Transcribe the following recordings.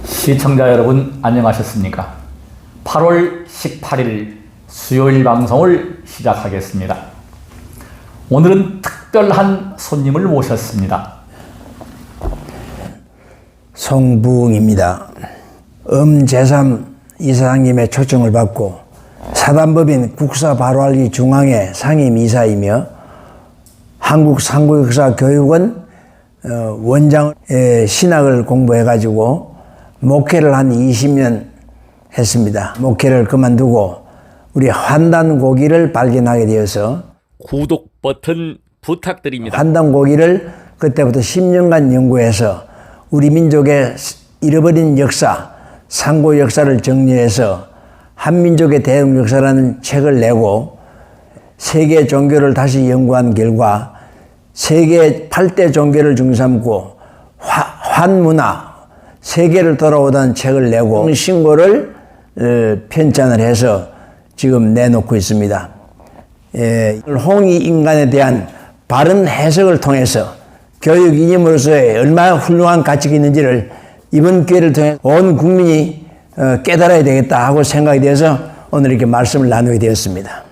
시청자 여러분 안녕하셨습니까? 8월 18일 수요일 방송을 시작하겠습니다. 오늘은 특별한 손님을 모셨습니다. 송부웅입니다. 제3 이사장님의 초청을 받고 사단법인 국사발활리 중앙회 상임이사이며 한국상고역사교육원 원장의 신학을 공부해가지고 목회를 한 20년 했습니다. 목회를 그만두고 우리 환단고기를 발견하게 되어서 구독 버튼 부탁드립니다. 환단고기를 그때부터 10년간 연구해서 우리 민족의 잃어버린 역사, 상고 역사를 정리해서 한민족의 대응 역사라는 책을 내고 세계 종교를 다시 연구한 결과 세계 8대 종교를 중심삼고 환문화, 세계를 돌아오던 책을 내고 신고를 편찬을 해서 지금 내놓고 있습니다. 홍익인간에 대한 바른 해석을 통해서 교육 이념으로서의 얼마나 훌륭한 가치가 있는지를 이번 기회를 통해 온 국민이 깨달아야 되겠다 하고 생각이 되어서 오늘 이렇게 말씀을 나누게 되었습니다.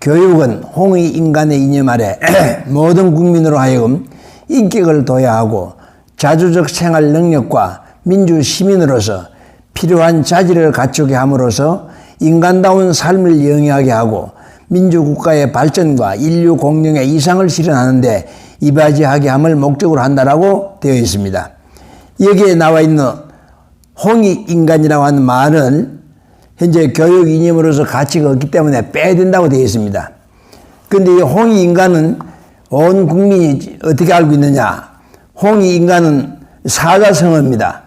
교육은 홍익인간의 이념 아래 모든 국민으로 하여금 인격을 도야하고 자주적 생활 능력과 민주 시민으로서 필요한 자질을 갖추게 함으로써 인간다운 삶을 영위하게 하고 민주국가의 발전과 인류 공룡의 이상을 실현하는 데 이바지하게 함을 목적으로 한다라고 되어 있습니다. 여기에 나와 있는 홍익인간이라고 하는 말은 현재 교육 이념으로서 가치가 없기 때문에 빼야 된다고 되어 있습니다. 그런데 이 홍익인간은 온 국민이 어떻게 알고 있느냐? 홍익인간은 사자성어입니다.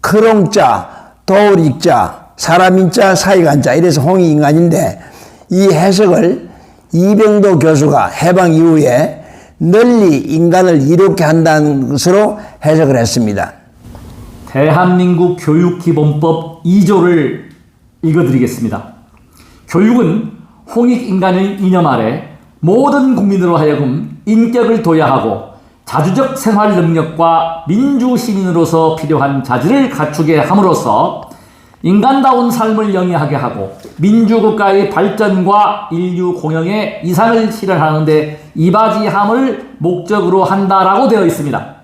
크롱자, 도울익자, 사람인자, 사이간자 이래서 홍익인간인데 이 해석을 이병도 교수가 해방 이후에 널리 인간을 이롭게 한다는 것으로 해석을 했습니다. 대한민국 교육기본법 2조를 읽어드리겠습니다. 교육은 홍익인간의 이념 아래 모든 국민으로 하여금 인격을 도야하고 자주적 생활 능력과 민주시민으로서 필요한 자질을 갖추게 함으로써 인간다운 삶을 영위하게 하고 민주국가의 발전과 인류 공영의 이상을 실현하는 데 이바지함을 목적으로 한다라고 되어 있습니다.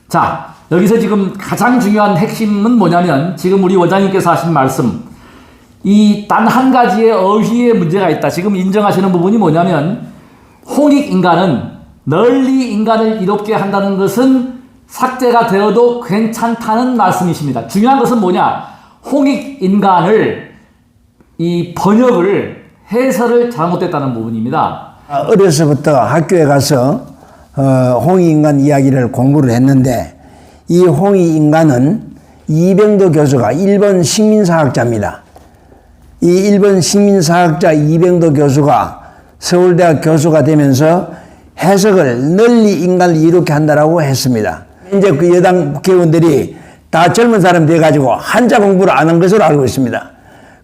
자, 여기서 지금 가장 중요한 핵심은 뭐냐면 지금 우리 원장님께서 하신 말씀, 이 단 한 가지의 어휘에 문제가 있다. 지금 인정하시는 부분이 뭐냐면 홍익인간은 널리 인간을 이롭게 한다는 것은 삭제가 되어도 괜찮다는 말씀이십니다. 중요한 것은 뭐냐? 홍익인간을 이 번역을 해설을 잘못했다는 부분입니다. 어려서부터 학교에 가서 홍익인간 이야기를 공부를 했는데 이 홍익인간은 이병도 교수가 일본 식민사학자입니다. 이 일본 식민사학자 이병도 교수가 서울대학 교수가 되면서 해석을 널리 인간을 이롭게 한다라고 했습니다. 이제 그 여당 국회의원들이 다 젊은 사람 돼가지고 한자 공부를 안 한 것으로 알고 있습니다.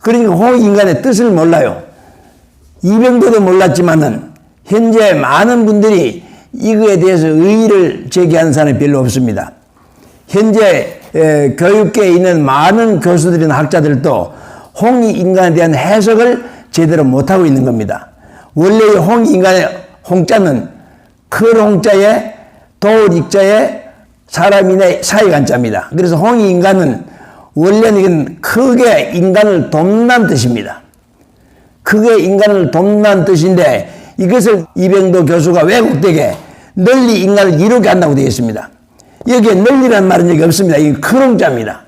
그러니까 홍익인간의 뜻을 몰라요. 이병도도 몰랐지만은 현재 많은 분들이 이거에 대해서 의의를 제기하는 사람이 별로 없습니다. 현재 교육계에 있는 많은 교수들이나 학자들도 홍익인간에 대한 해석을 제대로 못하고 있는 겁니다. 원래 홍익인간의 홍자는 큰 홍자에 도울익자에 사람인의 사이간자입니다. 그래서 홍익인간은 원래는 크게 인간을 돕는 뜻입니다. 크게 인간을 돕는 뜻인데 이것을 이병도 교수가 왜곡되게 널리 인간을 이롭게 한다고 되어 있습니다. 여기에 널리라는 말은 여기 없습니다. 이게 큰 홍자입니다.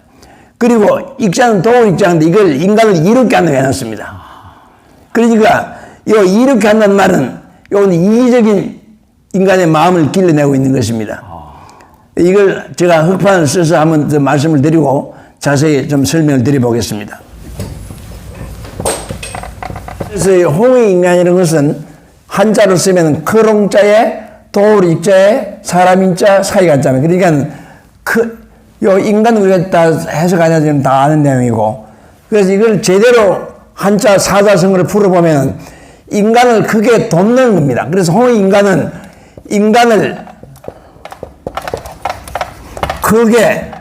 그리고 익자는 도울익자인데 이걸 인간을 이롭게 한다고 해놨습니다. 그러니까 이 이롭게 한다는 말은 이건 이기적인 인간의 마음을 길러내고 있는 것입니다. 이걸 제가 흑판을 써서 한번 더 말씀을 드리고 자세히 좀 설명을 드려보겠습니다. 그래서 이 홍익인간이라는 것은 한자로 쓰면 크롱자에 도울익자에 사람인자 사이간자입니다. 그러니까 요 인간은 우리가 다 해석하냐 지금 다 아는 내용이고 그래서 이걸 제대로 한자 사자성어를 풀어보면 인간을 크게 돕는 겁니다. 그래서 홍익인간은 인간을 크게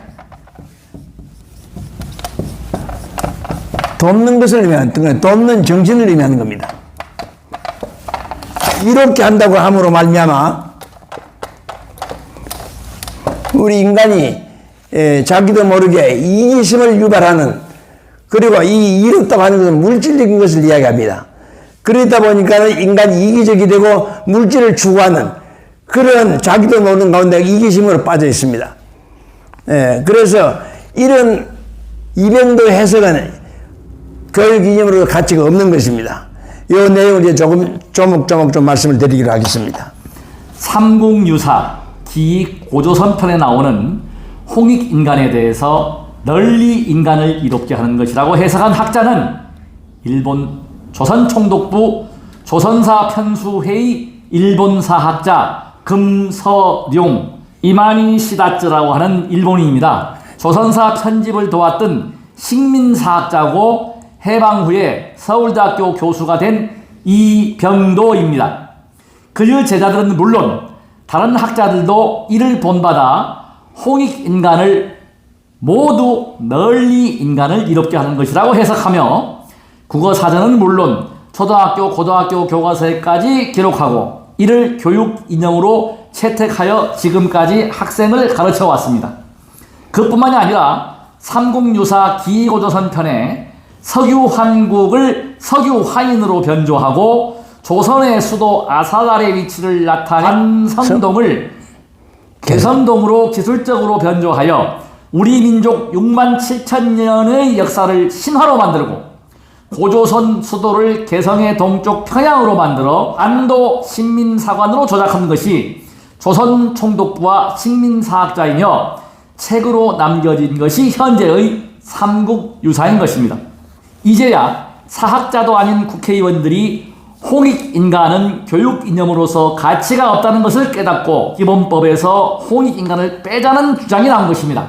돕는 것을 의미하는, 돕는 정신을 의미하는 겁니다. 이렇게 한다고 함으로 말미암아 우리 인간이 자기도 모르게 이기심을 유발하는, 그리고 이 이롭다고 하는 것은 물질적인 것을 이야기합니다. 그러다 보니까 인간이 이기적이 되고 물질을 추구하는 그런 자기도 모르는 가운데 이기심으로 빠져 있습니다. 그래서 이런 이병도 해석은 교육 이념으로 가치가 없는 것입니다. 이 내용을 이제 조목조목 좀 말씀을 드리기로 하겠습니다. 삼국유사 기익 고조선 편에 나오는 홍익인간에 대해서 널리 인간을 이롭게 하는 것이라고 해석한 학자는 일본 조선총독부 조선사 편수회의 일본사학자 금서룡 이마니 시다츠라고 하는 일본인입니다. 조선사 편집을 도왔던 식민사학자고 해방 후에 서울대학교 교수가 된 이병도입니다. 그의 제자들은 물론 다른 학자들도 이를 본받아 홍익인간을 모두 널리 인간을 이롭게 하는 것이라고 해석하며 국어사전은 물론 초등학교, 고등학교 교과서에까지 기록하고 이를 교육 인형으로 채택하여 지금까지 학생을 가르쳐 왔습니다. 그뿐만이 아니라 삼국유사 기고조선 편에 석유한국을 석유화인으로 변조하고 조선의 수도 아사달의 위치를 나타낸 성동을 개성동으로 기술적으로 변조하여 우리 민족 6만 7천 년의 역사를 신화로 만들고 고조선 수도를 개성의 동쪽 평양으로 만들어 안도 신민사관으로 조작한 것이 조선 총독부와 식민사학자이며 책으로 남겨진 것이 현재의 삼국유사인 것입니다. 이제야 사학자도 아닌 국회의원들이 홍익인간은 교육이념으로서 가치가 없다는 것을 깨닫고 기본법에서 홍익인간을 빼자는 주장이 나온 것입니다.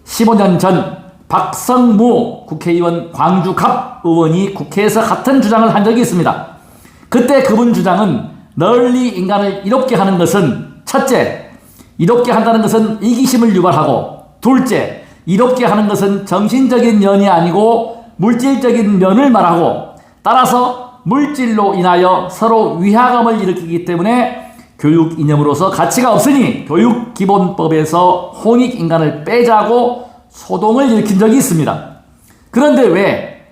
15년 전 박성무 국회의원 광주갑 의원이 국회에서 같은 주장을 한 적이 있습니다. 그때 그분 주장은 널리 인간을 이롭게 하는 것은 첫째, 이롭게 한다는 것은 이기심을 유발하고 둘째, 이롭게 하는 것은 정신적인 면이 아니고 물질적인 면을 말하고 따라서 물질로 인하여 서로 위화감을 일으키기 때문에 교육 이념으로서 가치가 없으니 교육기본법에서 홍익인간을 빼자고 소동을 일으킨 적이 있습니다. 그런데 왜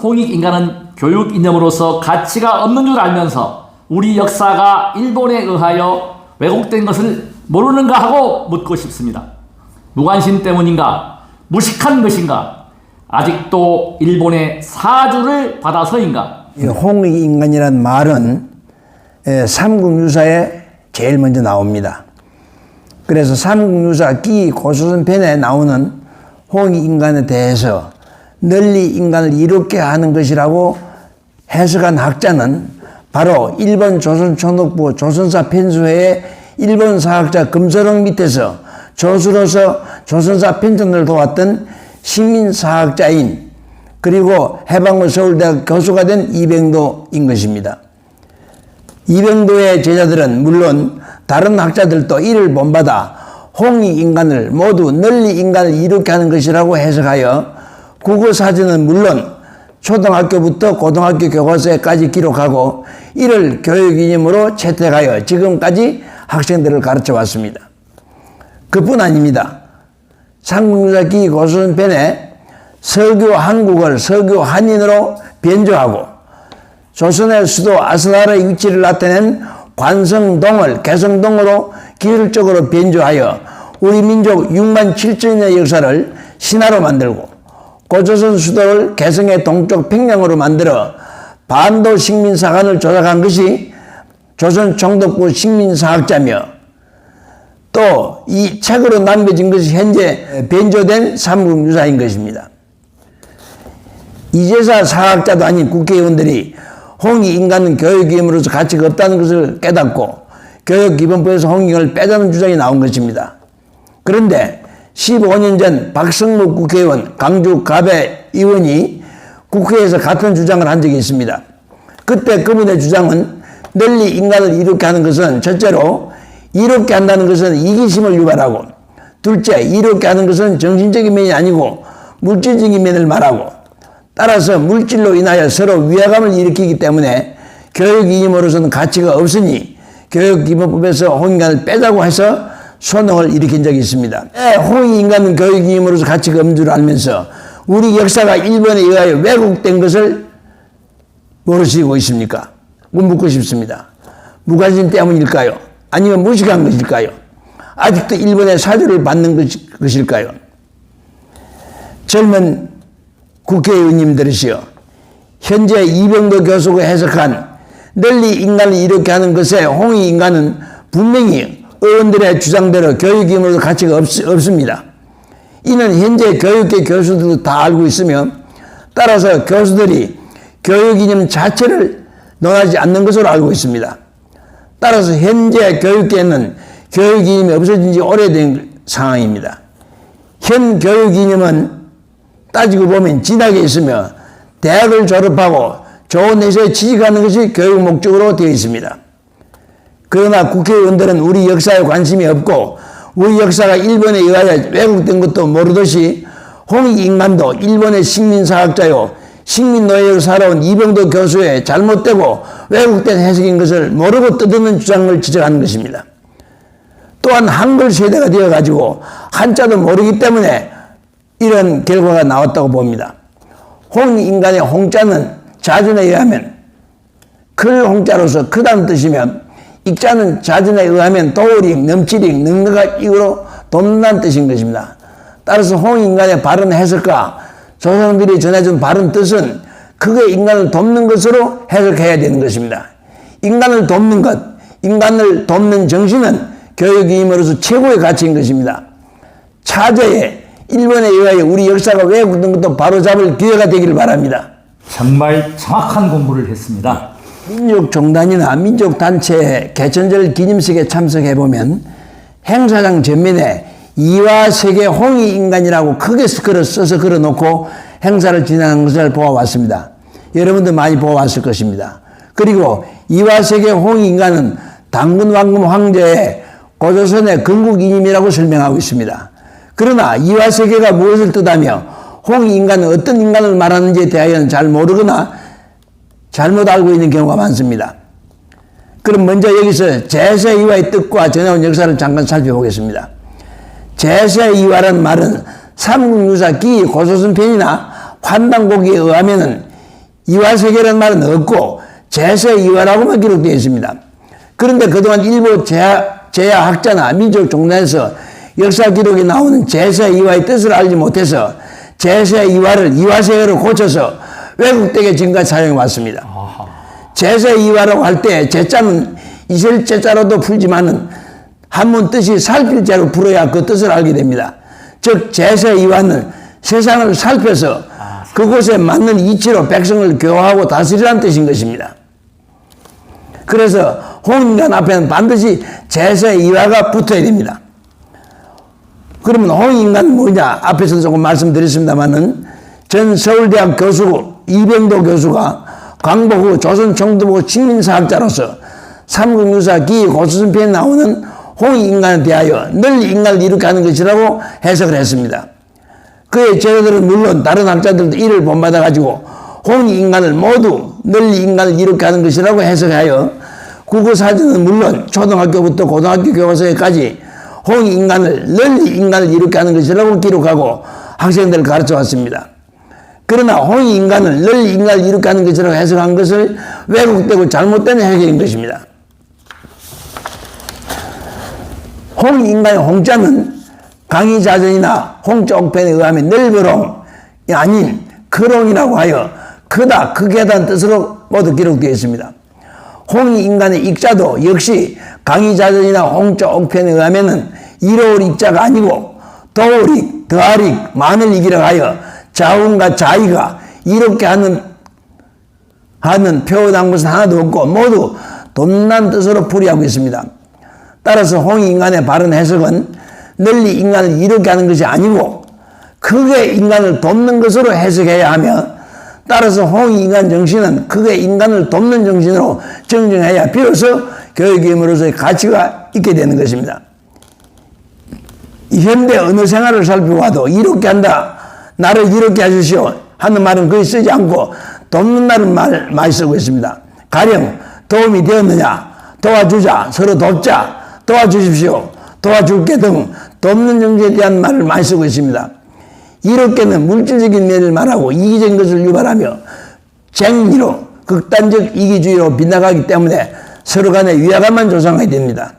홍익인간은 교육 이념으로서 가치가 없는 줄 알면서 우리 역사가 일본에 의하여 왜곡된 것을 모르는가 하고 묻고 싶습니다. 무관심 때문인가? 무식한 것인가? 아직도 일본의 사주를 받아서인가? 홍익인간이란 말은 삼국유사에 제일 먼저 나옵니다. 그래서 삼국유사 기고조선 편에 나오는 홍익인간에 대해서 널리 인간을 이롭게 하는 것이라고 해석한 학자는 바로 일본 조선총독부 조선사 편수회의 일본 사학자 금서룡 밑에서 조수로서 조선사 편전을 도왔던 식민사학자인 그리고 해방 후 서울대학 교수가 된 이병도인 것입니다. 이병도의 제자들은 물론 다른 학자들도 이를 본받아 홍익인간을 모두 널리 인간을 이롭게 하는 것이라고 해석하여 국어사전은 물론 초등학교부터 고등학교 교과서에까지 기록하고 이를 교육이념으로 채택하여 지금까지 학생들을 가르쳐 왔습니다. 그뿐 아닙니다. 삼국유사 기고조선 편에 석유 한국을 석유 한인으로 변조하고 조선의 수도 아스날의 위치를 나타낸 관성동을 개성동으로 기술적으로 변조하여 우리 민족 6만 7천년의 역사를 신화로 만들고 고조선 수도를 개성의 동쪽 평양으로 만들어 반도 식민사관을 조작한 것이 조선 총독부 식민사학자며 또 이 책으로 남겨진 것이 현재 변조된 삼국유사인 것입니다. 이제사 사학자도 아닌 국회의원들이 홍익인간은 교육이념으로서 가치가 없다는 것을 깨닫고 교육기본법에서 홍익을 빼자는 주장이 나온 것입니다. 그런데 15년 전 박성무 국회의원 강주 갑의 의원이 국회에서 같은 주장을 한 적이 있습니다. 그때 그분의 주장은 널리 인간을 이롭게 하는 것은 첫째로 이롭게 한다는 것은 이기심을 유발하고 둘째, 이롭게 하는 것은 정신적인 면이 아니고 물질적인 면을 말하고, 따라서 물질로 인하여 서로 위화감을 일으키기 때문에 교육이념으로서는 가치가 없으니 교육기본법에서 홍익인간을 빼자고 해서 소송을 일으킨 적이 있습니다. 홍익인간은 교육이념으로서 가치가 없는 줄 알면서 우리 역사가 일본에 의하여 왜곡된 것을 모르시고 있습니까? 묻고 싶습니다. 무관심 때문일까요? 아니면 무식한 것일까요? 아직도 일본의 사주를 받는 것일까요? 젊은 국회의원님들이시여, 현재 이병도 교수가 해석한 널리 인간을 이렇게 하는 것에 홍익인간은 분명히 의원들의 주장대로 교육이념으로도 가치가 없습니다. 이는 현재 교육계 교수들도 다 알고 있으며, 따라서 교수들이 교육이념 자체를 논하지 않는 것으로 알고 있습니다. 따라서 현재 교육계는 교육이념이 없어진 지 오래된 상황입니다. 현 교육이념은 따지고 보면 진학에 있으며 대학을 졸업하고 좋은 회사에 취직하는 것이 교육 목적으로 되어 있습니다. 그러나 국회의원들은 우리 역사에 관심이 없고 우리 역사가 일본에 의하여 왜곡된 것도 모르듯이 홍익인간도 일본의 식민사학자요 식민노예로 살아온 이병도 교수의 잘못되고 왜곡된 해석인 것을 모르고 떠드는 주장을 지적하는 것입니다. 또한 한글 세대가 되어가지고 한자도 모르기 때문에 이런 결과가 나왔다고 봅니다. 홍익인간의 홍자는 자전에 의하면 클 홍자로서 크다는 뜻이면 익자는 자전에 의하면 도우릭, 넘치릭, 능력한 익으로 돕는다는 뜻인 것입니다. 따라서 홍익인간의 바른 해석과 조상들이 전해준 바른 뜻은 크게 인간을 돕는 것으로 해석해야 되는 것입니다. 인간을 돕는 것, 인간을 돕는 정신은 교육임으로서 최고의 가치인 것입니다. 차제에 일본에 의하여 우리 역사가 왜곡된 것도 바로잡을 기회가 되기를 바랍니다. 정말 정확한 공부를 했습니다. 민족종단이나 민족단체의 개천절 기념식에 참석해보면 행사장 전면에 이화세계 홍익인간이라고 크게 써서 걸어놓고 행사를 진행한 것을 보아왔습니다. 여러분도 많이 보아왔을 것입니다. 그리고 이화세계 홍익인간은 당군왕금 황제의 고조선의 건국이념이라고 설명하고 있습니다. 그러나 이화세계가 무엇을 뜻하며 홍익인간은 어떤 인간을 말하는지에 대하여는 잘 모르거나 잘못 알고 있는 경우가 많습니다. 그럼 먼저 여기서 제세이화의 뜻과 전해온 역사를 잠깐 살펴보겠습니다. 제세이화라는 말은 삼국유사 기 고조선 편이나 환단고기에 의하면은 이화세계라는 말은 없고 제세이화라고만 기록되어 있습니다. 그런데 그동안 일부 제야학자나 민족종단에서 역사 기록에 나오는 제세이화의 뜻을 알지 못해서 제세이화를 이화세계로 고쳐서 왜곡되게 지금까지 사용해 왔습니다. 제세이화라고 할 때 제자는 있을 제자로도 풀지만은 한문 뜻이 살필 자로 풀어야 그 뜻을 알게 됩니다. 즉 제세이화는 세상을 살펴서 그곳에 맞는 이치로 백성을 교화하고 다스리라는 뜻인 것입니다. 그래서 홍익인간 앞에는 반드시 제세이화가 붙어야 됩니다. 그러면 홍익인간은 뭐냐? 앞에서도 조금 말씀드렸습니다만은 전 서울대학 교수 이병도 교수가 광복 후 조선 총독부 식민사학자로서 삼국유사 기 고조선 편에 나오는 홍익인간에 대하여 널리 인간을 이룩게 하는 것이라고 해석을 했습니다. 그의 제자들은 물론 다른 학자들도 이를 본받아가지고 홍익인간을 모두 널리 인간을 이룩게 하는 것이라고 해석하여 국어사전은 물론 초등학교부터 고등학교 교과서에까지 홍익인간을 널리 인간을 이룩게 하는 것이라고 기록하고 학생들을 가르쳐 왔습니다. 그러나 홍익인간을 널리 인간을 이룩게 하는 것이라고 해석한 것을 왜곡되고 잘못된 해석인 것입니다. 홍익인간의 홍자는 강의자전이나 홍자옥편에 의하면 넓어롱이 아닌 크롱이라고 하여 크다, 크게다는 뜻으로 모두 기록되어 있습니다. 홍익인간의 익자도 역시 강의자전이나 홍자옥편에 의하면 이로울 익자가 아니고 도울익, 더할익, 마늘익이라고 하여 자운과 자의가 이롭게 하는 표현한 것은 하나도 없고 모두 돕는 뜻으로 풀이하고 있습니다. 따라서 홍익인간의 바른 해석은 널리 인간을 이롭게 하는 것이 아니고 크게 인간을 돕는 것으로 해석해야 하며, 따라서 홍익인간 정신은 크게 인간을 돕는 정신으로 정정해야 비로소 교육임으로서의 가치가 있게 되는 것입니다. 현대 언어 생활을 살펴봐도 이렇게 한다, 나를 이렇게 해주시오 하는 말은 거의 쓰지 않고 돕는다는 말 많이 쓰고 있습니다. 가령 도움이 되었느냐, 도와주자, 서로 돕자, 도와주십시오, 도와줄게 등 돕는 정신에 대한 말을 많이 쓰고 있습니다. 이렇게는 물질적인 면을 말하고 이기적인 것을 유발하며 쟁의로 극단적 이기주의로 빗나가기 때문에 서로 간에 위화감만 조성하게 됩니다.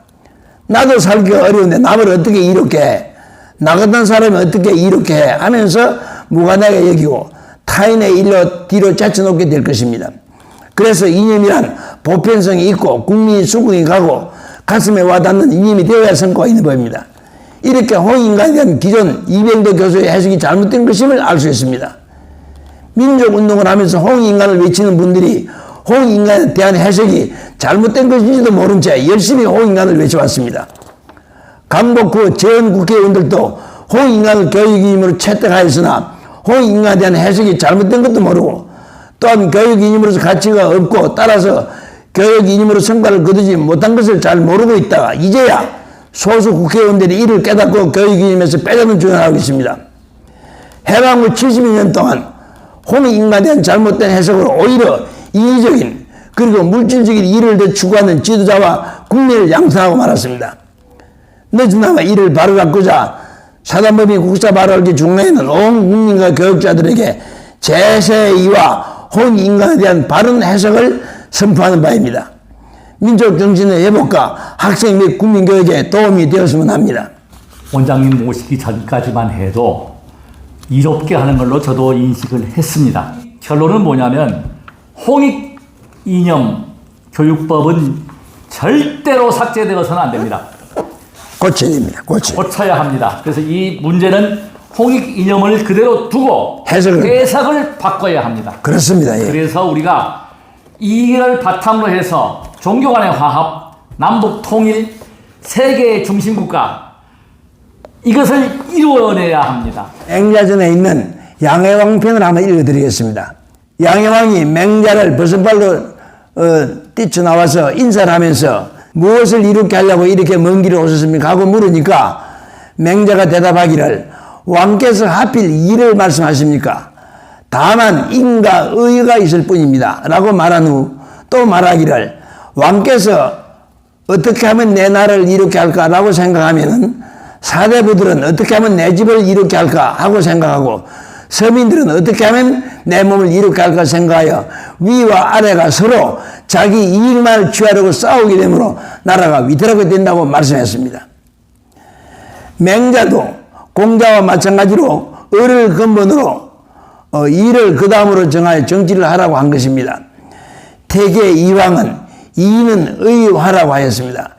나도 살기가 어려운데 남을 어떻게 이렇게 해, 나 같은 사람이 어떻게 이렇게 해 하면서 무관하게 여기고 타인의 일로 뒤로 제쳐놓게 될 것입니다. 그래서 이념이란 보편성이 있고 국민이 수긍이 가고 가슴에 와닿는 이념이 되어야 성과가 있는 법입니다. 이렇게 홍익인간에 대한 기존 이병도 교수의 해석이 잘못된 것임을 알 수 있습니다. 민족운동을 하면서 홍익인간을 외치는 분들이 홍익인간에 대한 해석이 잘못된 것인지도 모른 채 열심히 홍익인간을 외쳐왔습니다. 강복 후 전 국회의원들도 홍익인간을 교육이념으로 채택하였으나 홍익인간에 대한 해석이 잘못된 것도 모르고 또한 교육이념으로서 가치가 없고 따라서 교육이념으로 성과를 거두지 못한 것을 잘 모르고 있다가 이제야 소수 국회의원들이 이를 깨닫고 교육이념에서 빼자는 주장을 하고 있습니다. 해방 후 72년 동안 홍익인간에 대한 잘못된 해석으로 오히려 이기적인 그리고 물질적인 일을 더 추구하는 지도자와 국민을 양산하고 말았습니다. 늦으나마 이를 바로잡고자 사단법인 국사 발효기 중앙에는 온 국민과 교육자들에게 제세이와 홍익인간에 대한 바른 해석을 선포하는 바입니다. 민족 정신의 회복과 학생 및 국민교육에 도움이 되었으면 합니다. 원장님 모시기 전까지만 해도 이롭게 하는 걸로 저도 인식을 했습니다. 결론은 뭐냐면 홍익 이념 교육법은 절대로 삭제되어서는 안 됩니다. 고쳐야 됩니다. 고쳐야 합니다. 그래서 이 문제는 홍익 이념을 그대로 두고 해석을 바꿔야 합니다. 그렇습니다. 예. 그래서 우리가 이를 바탕으로 해서 종교 간의 화합, 남북 통일, 세계의 중심국가 이것을 이루어내야 합니다. 맹자전에 있는 양해왕 편을 한번 읽어드리겠습니다. 양해왕이 맹자를 버선발로 뛰쳐나와서 인사를 하면서 무엇을 이렇게 하려고 이렇게 먼 길을 오셨습니까? 하고 물으니까 맹자가 대답하기를 왕께서 하필 이를 말씀하십니까? 다만 인과 의가 있을 뿐입니다. 라고 말한 후 또 말하기를 왕께서 어떻게 하면 내 나라를 이렇게 할까라고 생각하면은 사대부들은 어떻게 하면 내 집을 이렇게 할까 하고 생각하고 서민들은 어떻게 하면 내 몸을 이렇게 할까 생각하여 위와 아래가 서로 자기 이익만 취하려고 싸우게 되므로 나라가 위태롭게 된다고 말씀했습니다. 맹자도 공자와 마찬가지로 의를 근본으로 이를 그 다음으로 정하여 정치를 하라고 한 것입니다. 태계 이황은 이는 의화라고 하였습니다.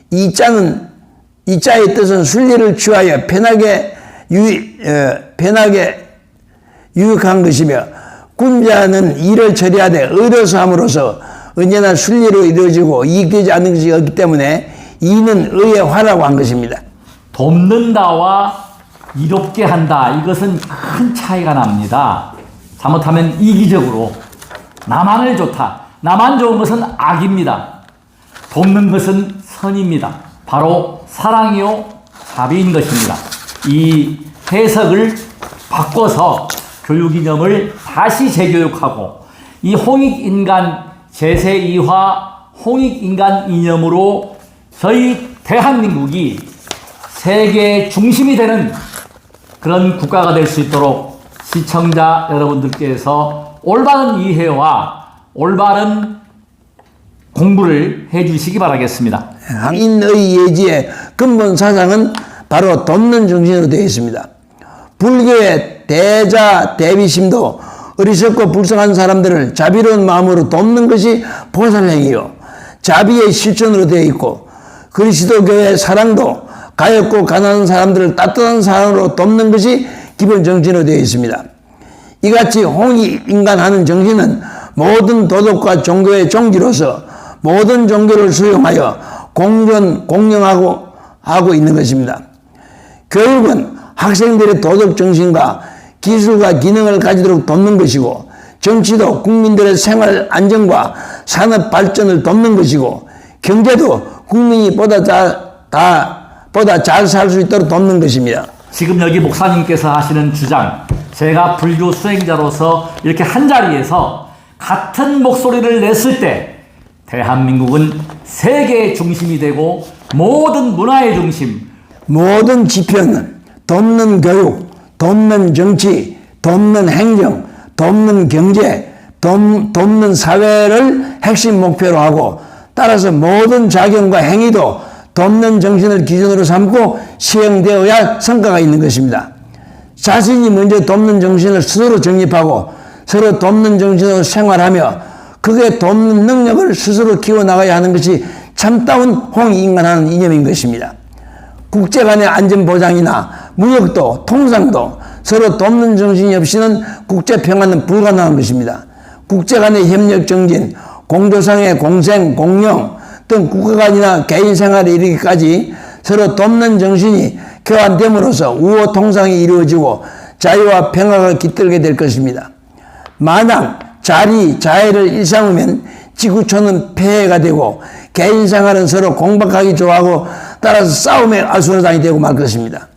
이자의 뜻은 순리를 취하여 편하게 유익한 것이며 군자는 일을 처리하되 의로서 함으로써 언제나 순리로 이루어지고 이익되지 않는 것이 없기 때문에 이는 의의 화라고 한 것입니다. 돕는다와 이롭게 한다. 이것은 큰 차이가 납니다. 잘못하면 이기적으로 나만을 좋다. 나만 좋은 것은 악입니다. 돕는 것은 선입니다. 바로 사랑이요 자비인 것입니다. 이 해석을 바꿔서 교육이념을 다시 재교육하고 이 홍익인간 제세이화 홍익인간 이념으로 저희 대한민국이 세계의 중심이 되는 그런 국가가 될 수 있도록 시청자 여러분들께서 올바른 이해와 올바른 공부를 해 주시기 바라겠습니다. 인의 예지의 근본 사상은 바로 돕는 정신으로 되어 있습니다. 불교의 대자 대비심도 어리석고 불쌍한 사람들을 자비로운 마음으로 돕는 것이 보살행위요 자비의 실천으로 되어 있고 그리스도교의 사랑도 가엾고 가난한 사람들을 따뜻한 사랑으로 돕는 것이 기본 정신으로 되어 있습니다. 이같이 홍익인간하는 정신은 모든 도덕과 종교의 종기로서 모든 종교를 수용하여 공영하고 있는 것입니다. 교육은 학생들의 도덕 정신과 기술과 기능을 가지도록 돕는 것이고 정치도 국민들의 생활 안정과 산업 발전을 돕는 것이고 경제도 국민이 보다 보다 잘 살 수 있도록 돕는 것입니다. 지금 여기 목사님께서 하시는 주장, 제가 불교 수행자로서 이렇게 한자리에서 같은 목소리를 냈을 때 대한민국은 세계의 중심이 되고 모든 문화의 중심, 모든 지표는 돕는 교육, 돕는 정치, 돕는 행정, 돕는 경제, 돕는 사회를 핵심 목표로 하고, 따라서 모든 작용과 행위도 돕는 정신을 기준으로 삼고 시행되어야 성과가 있는 것입니다. 자신이 먼저 돕는 정신을 스스로 정립하고 서로 돕는 정신으로 생활하며 그게 돕는 능력을 스스로 키워나가야 하는 것이 참다운 홍익인간하는 이념인 것입니다. 국제 간의 안전보장이나 무역도 통상도 서로 돕는 정신이 없이는 국제평화는 불가능한 것입니다. 국제 간의 협력 정진, 공조상의 공생, 공영 등 국가 간이나 개인 생활에 이르기까지 서로 돕는 정신이 교환됨으로써 우호 통상이 이루어지고 자유와 평화가 깃들게 될 것입니다. 만약 자리, 자해를 일삼으면 지구촌은 폐해가 되고 개인 생활은 서로 공박하기 좋아하고 따라서 싸움의 아수라장이 되고 말 것입니다.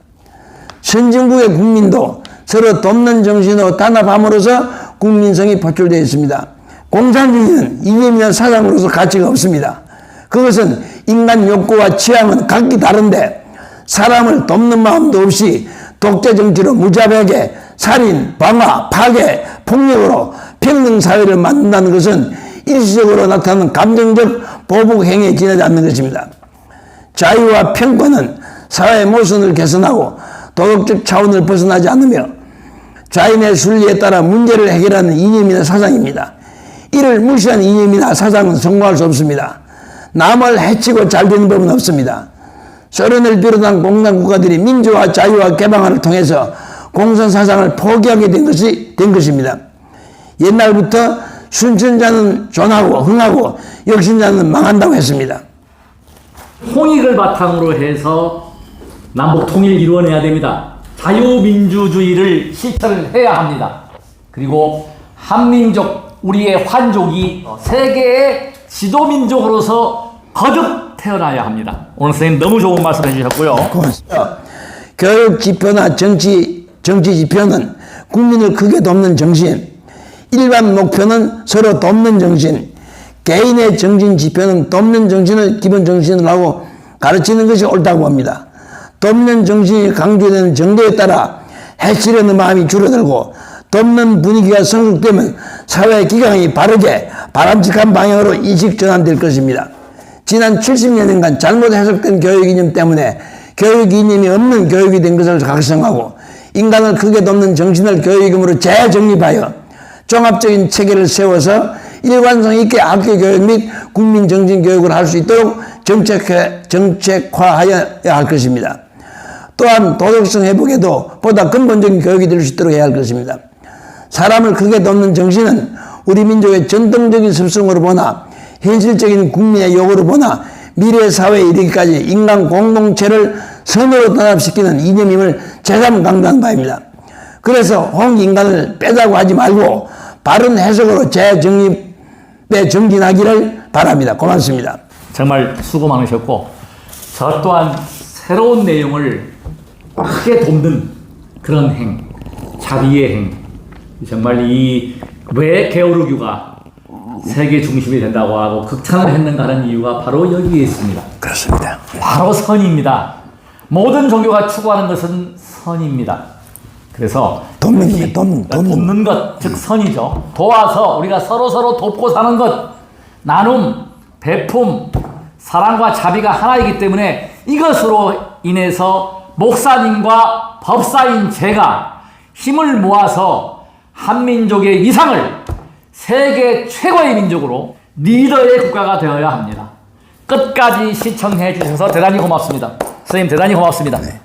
선진국의 국민도 서로 돕는 정신으로 단합함으로써 국민성이 보충되어 있습니다. 공산주의는 이념이나 사상으로서 가치가 없습니다. 그것은 인간 욕구와 취향은 각기 다른데 사람을 돕는 마음도 없이 독재 정치로 무자비하게 살인, 방화, 파괴, 폭력으로 평등사회를 만든다는 것은 일시적으로 나타나는 감정적 보복 행위에 지나지 않는 것입니다. 자유와 평권은 사회의 모순을 개선하고 도덕적 차원을 벗어나지 않으며 자인의 순리에 따라 문제를 해결하는 이념이나 사상입니다. 이를 무시한 이념이나 사상은 성공할 수 없습니다. 남을 해치고 잘 되는 법은 없습니다. 소련을 비롯한 공산 국가들이 민주화, 자유와 개방화를 통해서 공산 사상을 포기하게 된 것입니다. 옛날부터 순천자는 존하고 흥하고 역신자는 망한다고 했습니다. 홍익을 바탕으로 해서 남북 통일 이루어내야 됩니다. 자유민주주의를 실천을 해야 합니다. 그리고 한민족, 우리의 환족이 세계의 지도민족으로서 거듭 태어나야 합니다. 오늘 선생님 너무 좋은 말씀 해주셨고요. 고맙습니다. 교육 지표나 정치 지표는 국민을 크게 돕는 정신, 일반 목표는 서로 돕는 정신, 개인의 정신 지표는 돕는 정신을 기본 정신으로 하고 가르치는 것이 옳다고 봅니다. 돕는 정신이 강조되는 정도에 따라 해치려는 마음이 줄어들고 돕는 분위기가 성숙되면 사회 기강이 바르게 바람직한 방향으로 인식 전환될 것입니다. 지난 70년간 잘못 해석된 교육 이념 때문에 교육 이념이 없는 교육이 된 것을 각성하고 인간을 크게 돕는 정신을 교육임으로 재정립하여 종합적인 체계를 세워서 일관성 있게 학교 교육 및 국민 정신 교육을 할 수 있도록 정책화하여야 할 것입니다. 또한 도덕성 회복에도 보다 근본적인 교육이 될 수 있도록 해야 할 것입니다. 사람을 크게 돕는 정신은 우리 민족의 전통적인 습성으로 보나 현실적인 국민의 요구로 보나 미래 사회에 이르기까지 인간 공동체를 선으로 단합시키는 이념임을 재삼 강조한 바입니다. 그래서 홍익인간을 빼자고 하지 말고 바른 해석으로 재정립에 정진하기를 바랍니다. 고맙습니다. 정말 수고 많으셨고 저 또한 새로운 내용을 크게 돕는 그런 행, 자비의 행, 정말 이 왜 게오르교가 세계 중심이 된다고 하고 극찬을 했는가 하는 이유가 바로 여기에 있습니다. 그렇습니다. 바로 선입니다. 모든 종교가 추구하는 것은 선입니다. 그래서 돕는 것, 즉 선이죠. 도와서 우리가 서로 돕고 사는 것, 나눔, 배품, 사랑과 자비가 하나이기 때문에 이것으로 인해서 목사님과 법사인 제가 힘을 모아서 한민족의 위상을 세계 최고의 민족으로 리더의 국가가 되어야 합니다. 끝까지 시청해 주셔서 대단히 고맙습니다. 선생님 대단히 고맙습니다. 네.